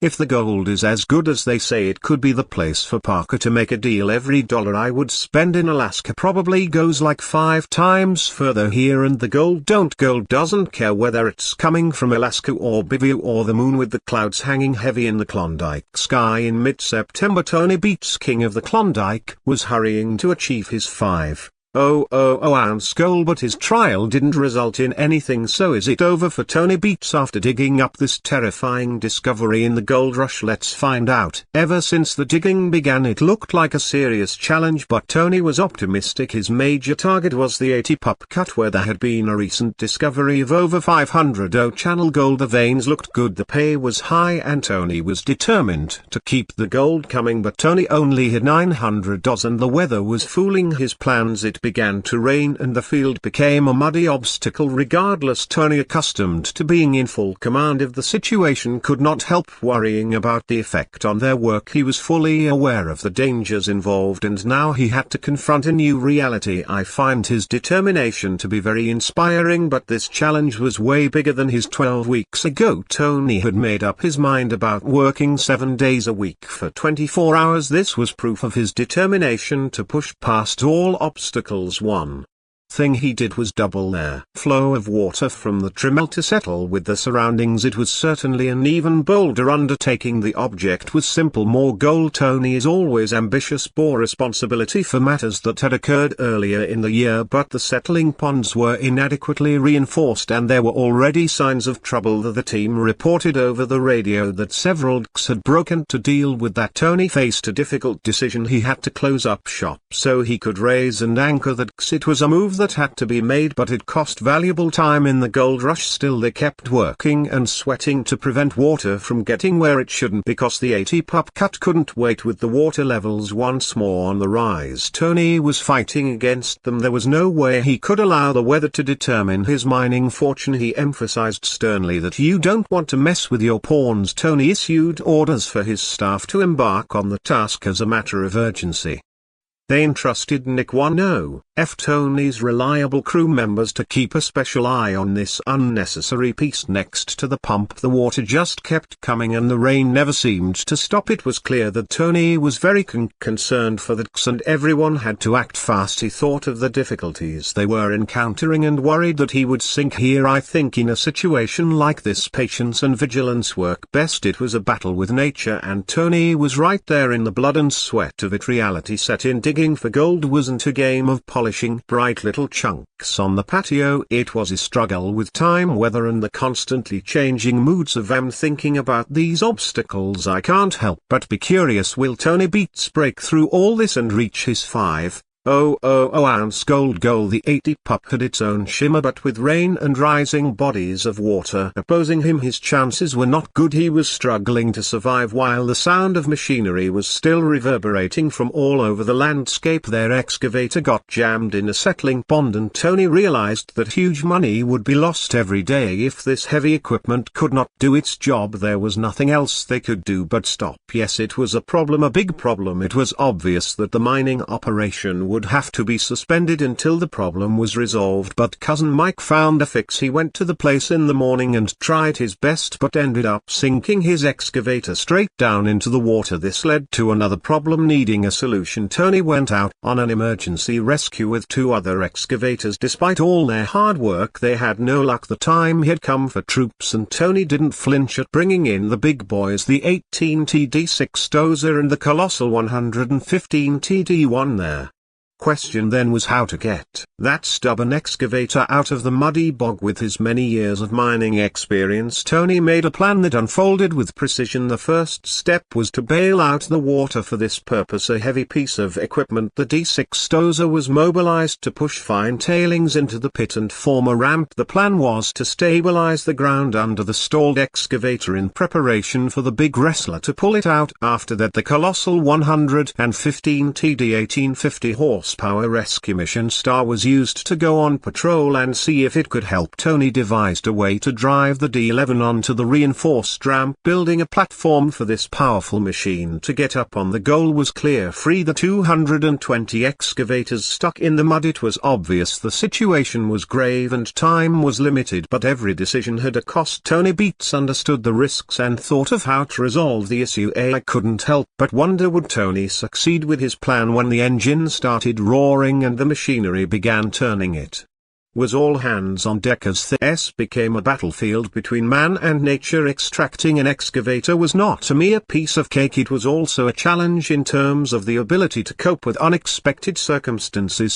If the gold is as good as they say, it could be the place for Parker to make a deal. Every dollar I would spend in Alaska probably goes like 5 times further here, and the gold doesn't care whether it's coming from Alaska or Bivy or the moon, with the clouds hanging heavy in the Klondike sky in mid-September. Tony Beets, king of the Klondike, was hurrying to achieve his 5,000 goal, but his trial didn't result in anything. So is it over for Tony Beets after digging up this terrifying discovery in the gold rush? Let's find out. Ever since the digging began, it looked like a serious challenge, but Tony was optimistic. His major target was the 80 pup cut, where there had been a recent discovery of over 500 O-channel gold. The veins looked good, the pay was high, and Tony was determined to keep the gold coming. But Tony only had $900 and the weather was fooling his plans. It began to rain and the field became a muddy obstacle. Regardless, Tony, accustomed to being in full command of the situation, could not help worrying about the effect on their work. He was fully aware of the dangers involved, and now he had to confront a new reality. I find his determination to be very inspiring, but this challenge was way bigger than his 12 weeks ago. Tony had made up his mind about working 7 days a week for 24 hours. This was proof of his determination to push past all obstacles. One thing he did was double their flow of water from the Trimmel to settle with the surroundings. It was certainly an even bolder undertaking. The object was simple: more gold. Tony is always ambitious, bore responsibility for matters that had occurred earlier in the year, but the settling ponds were inadequately reinforced and there were already signs of trouble. The team reported over the radio that several docks had broken. To deal with that, Tony faced a difficult decision. He had to close up shop so he could raise and anchor the docks. It was a move that had to be made, but it cost valuable time in the gold rush. Still, they kept working and sweating to prevent water from getting where it shouldn't, because the 80 pup cut couldn't wait. With the water levels once more on the rise, Tony was fighting against them. There was no way he could allow the weather to determine his mining fortune. He emphasized sternly that you don't want to mess with your pawns. Tony issued orders for his staff to embark on the task as a matter of urgency. They entrusted Nick, one of Tony's reliable crew members, to keep a special eye on this unnecessary piece next to the pump. The water just kept coming and the rain never seemed to stop. It was clear that Tony was very concerned for the docks, and everyone had to act fast. He thought of the difficulties they were encountering and worried that he would sink here. I think in a situation like this, patience and vigilance work best. It was a battle with nature, and Tony was right there in the blood and sweat of it. Reality set in. Digging for gold wasn't a game of polishing bright little chunks on the patio. It was a struggle with time, weather, and the constantly changing moods of I'm thinking about these obstacles. I can't help but be curious, will Tony Beets break through all this and reach his 5,000 gold goal? The 80 pup had its own shimmer, but with rain and rising bodies of water opposing him, his chances were not good. He was struggling to survive while the sound of machinery was still reverberating from all over the landscape. Their excavator got jammed in a settling pond, and Tony realized that huge money would be lost every day if this heavy equipment could not do its job. There was nothing else they could do but stop. Yes, it was a problem, a big problem. It was obvious that the mining operation would have to be suspended until the problem was resolved, but Cousin Mike found a fix. He went to the place in the morning and tried his best, but ended up sinking his excavator straight down into the water. This led to another problem needing a solution. Tony went out on an emergency rescue with 2 other excavators. Despite all their hard work, they had no luck. The time had come for troops, and Tony didn't flinch at bringing in the big boys, the 18 TD6 dozer and the colossal 115 TD1. There question then was how to get that stubborn excavator out of the muddy bog. With his many years of mining experience, Tony made a plan that unfolded with precision. The first step was to bail out the water. For this purpose, a heavy piece of equipment, the D6 dozer, was mobilized to push fine tailings into the pit and form a ramp. The plan was to stabilize the ground under the stalled excavator in preparation for the big wrestler to pull it out. After that, the colossal 115 TD 1850 horsepower rescue mission star was used to go on patrol and see if it could help. Tony devised a way to drive the D11 onto the reinforced ramp, building a platform for this powerful machine to get up on. The goal was clear: free the 220 excavators stuck in the mud. It was obvious the situation was grave and time was limited, but every decision had a cost. Tony Beets understood the risks and thought of how to resolve the issue. I couldn't help but wonder, would Tony succeed with his plan when the engine started roaring and the machinery began turning? It was all hands on deck as this became a battlefield between man and nature. Extracting an excavator was not a mere piece of cake, it was also a challenge in terms of the ability to cope with unexpected circumstances.